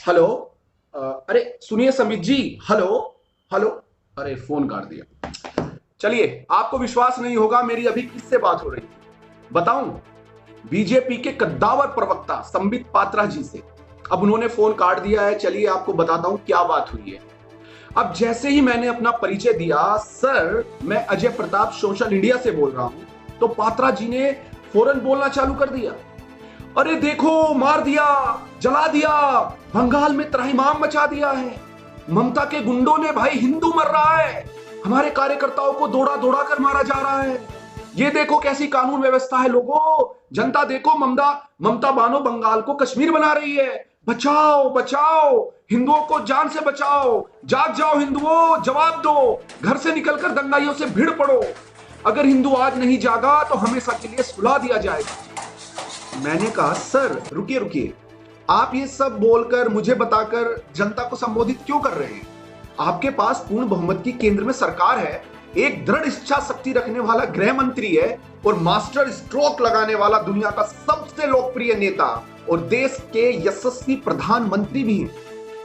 Hello. अरे सुनिए समित जी। Hello. Hello. अरे फोन काट दिया। चलिए, आपको विश्वास नहीं होगा मेरी अभी किससे बात हो रही थी, बताऊं? बीजेपी के कद्दावर प्रवक्ता संबित पात्रा जी से। अब उन्होंने फोन काट दिया है। चलिए आपको बताता हूं क्या बात हुई है। अब जैसे ही मैंने अपना परिचय दिया, सर मैं अजय प्रताप सोशल इंडिया से बोल रहा हूं, तो पात्रा जी ने फौरन बोलना चालू कर दिया। अरे देखो, मार दिया, जला दिया, बंगाल में त्राहिमाम मचा दिया है। ममता के गुंडों ने, भाई हिंदू मर रहा है, हमारे कार्यकर्ताओं को दौड़ा दौड़ा कर मारा जा रहा है। ये देखो कैसी कानून व्यवस्था है लोगों, जनता देखो, ममता ममता बानो बंगाल को कश्मीर बना रही है। बचाओ बचाओ, हिंदुओं को जान से बचाओ, जाग जाओ हिंदुओं, जवाब दो, घर से निकलकर दंगाइयों से भिड़ पड़ो। अगर हिंदू आज नहीं जागा तो हमेशा के लिए सुला दिया जाएगा। मैंने कहा सर रुकिए रुकिए, आप ये सब बोलकर, मुझे बताकर जनता को संबोधित क्यों कर रहे हैं? आपके पास पूर्ण बहुमत की केंद्र में सरकार है, एक दृढ़ इच्छा शक्ति रखने वाला गृह मंत्री है और मास्टर स्ट्रोक लगाने वाला दुनिया का सबसे लोकप्रिय नेता और देश के यशस्वी प्रधानमंत्री भी हैं।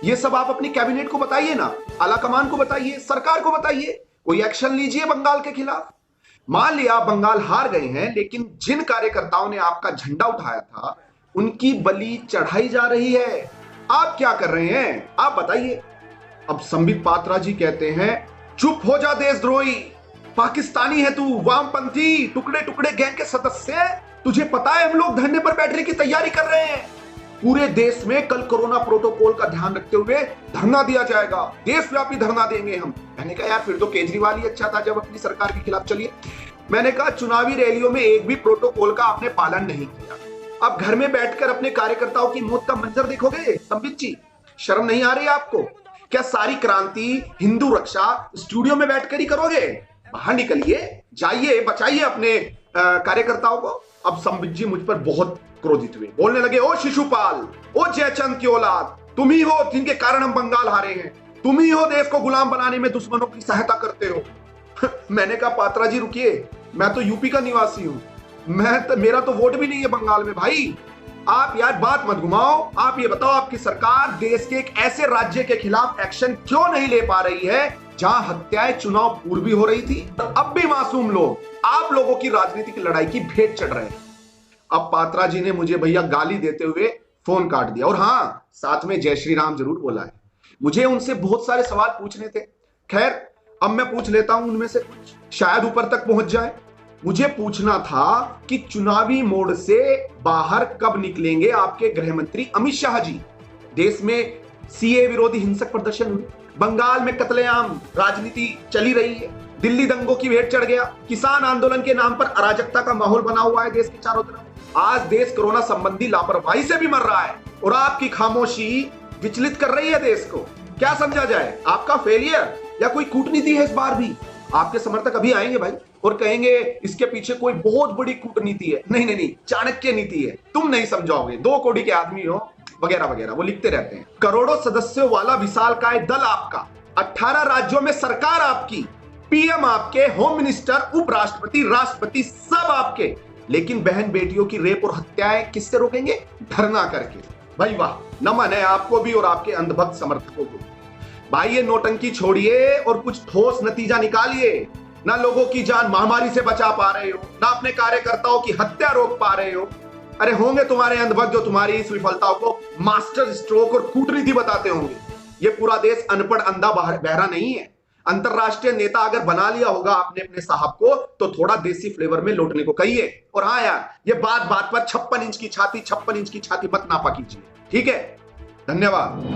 ये सब आप अपनी कैबिनेट को बताइए ना, आला कमान को बताइए, सरकार को बताइए, कोई एक्शन लीजिए बंगाल के खिलाफ। मान लिया बंगाल हार गए हैं, लेकिन जिन कार्यकर्ताओं ने आपका झंडा उठाया था उनकी बलि चढ़ाई जा रही है। आप क्या कर रहे हैं, आप बताइए। अब संबित पात्रा जी कहते हैं, चुप हो जा देशद्रोही, पाकिस्तानी है तू, वामपंथी, टुकड़े टुकड़े गैंग के सदस्य। तुझे पता है हम लोग धरने पर बैठने की तैयारी कर रहे हैं। पूरे देश में कल कोरोना प्रोटोकॉल का ध्यान रखते हुए धरना दिया जाएगा, देशव्यापी धरना देंगे हम। मैंने कहा यार फिर तो केजरीवाल ही अच्छा था जब अपनी सरकार के खिलाफ चलिए। मैंने कहा चुनावी रैलियों में एक भी प्रोटोकॉल का आपने पालन नहीं किया, अब घर में बैठकर अपने कार्यकर्ताओं की मौत का मंजर देखोगे? संबित जी, शर्म नहीं आ रही आपको? क्या सारी क्रांति हिंदू रक्षा स्टूडियो में बैठकर ही करोगे? बाहर निकलिए, जाइए, बचाइए अपने कार्यकर्ताओं को। अब संबित जी मुझ पर बहुत क्रोधित हुए, बोलने लगे, ओ शिशुपाल, ओ जयचंद की औलाद, तुम ही हो जिनके कारण हम बंगाल हारे हैं, तुम ही हो देश को गुलाम बनाने में दुश्मनों की सहायता करते हो। मैंने कहा पात्रा जी रुकिए, मैं तो यूपी का निवासी हूं, मेरा तो वोट भी नहीं है बंगाल में भाई। आप यार बात मत घुमाओ। आप ये बताओ, आपकी सरकार देश के एक ऐसे राज्य के खिलाफ एक्शन क्यों नहीं ले पा रही है जहां हत्याएं चुनाव पूर्व भी हो रही थी, अब भी मासूम लोग आप लोगों की राजनीतिक लड़ाई की भेंट चढ़ रहे हैं। अब पात्रा जी ने मुझे भैया गाली देते हुए फोन काट दिया, और हाँ, साथ में जय श्री राम जरूर बोला है। मुझे उनसे बहुत सारे सवाल पूछने थे, खैर अब मैं पूछ लेता हूं, उनमें से कुछ शायद ऊपर तक पहुंच जाए। मुझे पूछना था कि चुनावी मोड से बाहर कब निकलेंगे आपके गृह मंत्री अमित शाह जी? देश में सीए विरोधी हिंसक प्रदर्शन हुए, बंगाल में कत्लेआम राजनीति चली रही है, दिल्ली दंगों की भेंट चढ़ गया, किसान आंदोलन के नाम पर अराजकता का माहौल बना हुआ है देश के चारों तरफ। आज देश कोरोना संबंधी लापरवाही से भी मर रहा है और आपकी खामोशी विचलित कर रही है देश को। क्या समझा जाए, आपका फेलियर या कोई कूटनीति है इस बार भी? आपके समर्थक अभी आएंगे भाई और कहेंगे इसके पीछे कोई बहुत बड़ी कूटनीति है। नहीं नहीं नहीं, चाणक्य नीति है, तुम नहीं समझाओगे, 2 कौड़ी के आदमी हो, वगैरह वगैरह, वो लिखते रहते हैं। करोड़ों सदस्यों वाला विशालकाय दल आपका, 18 राज्यों में सरकार आपकी, पीएम आपके, होम मिनिस्टर, उपराष्ट्रपति, राष्ट्रपति सब आपके, लेकिन बहन बेटियों की रेप और हत्याएं किससे रोकेंगे? धरना करके। भाई वाह, नमन है आपको भी और आपके अंधभक्त समर्थकों को। भाई ये नोटंकी छोड़िए और कुछ ठोस नतीजा निकालिए। ना लोगों की जान महामारी से बचा पा रहे हो, ना अपने कार्यकर्ताओं की हत्या रोक पा रहे हो। अरे होंगे तुम्हारे अंधभक्त जो तुम्हारी इस विफलताओं को मास्टर स्ट्रोक और कूटनीति बताते होंगे। ये पूरा देश अनपढ़ अंधा बहरा नहीं है। अंतरराष्ट्रीय नेता अगर बना लिया होगा आपने अपने साहब को, तो थोड़ा देसी फ्लेवर में लौटने को कहिए। और हाँ यार, ये बात बात पर 56 इंच की छाती, 56 इंच की छाती मत नापा कीजिए, ठीक है? धन्यवाद।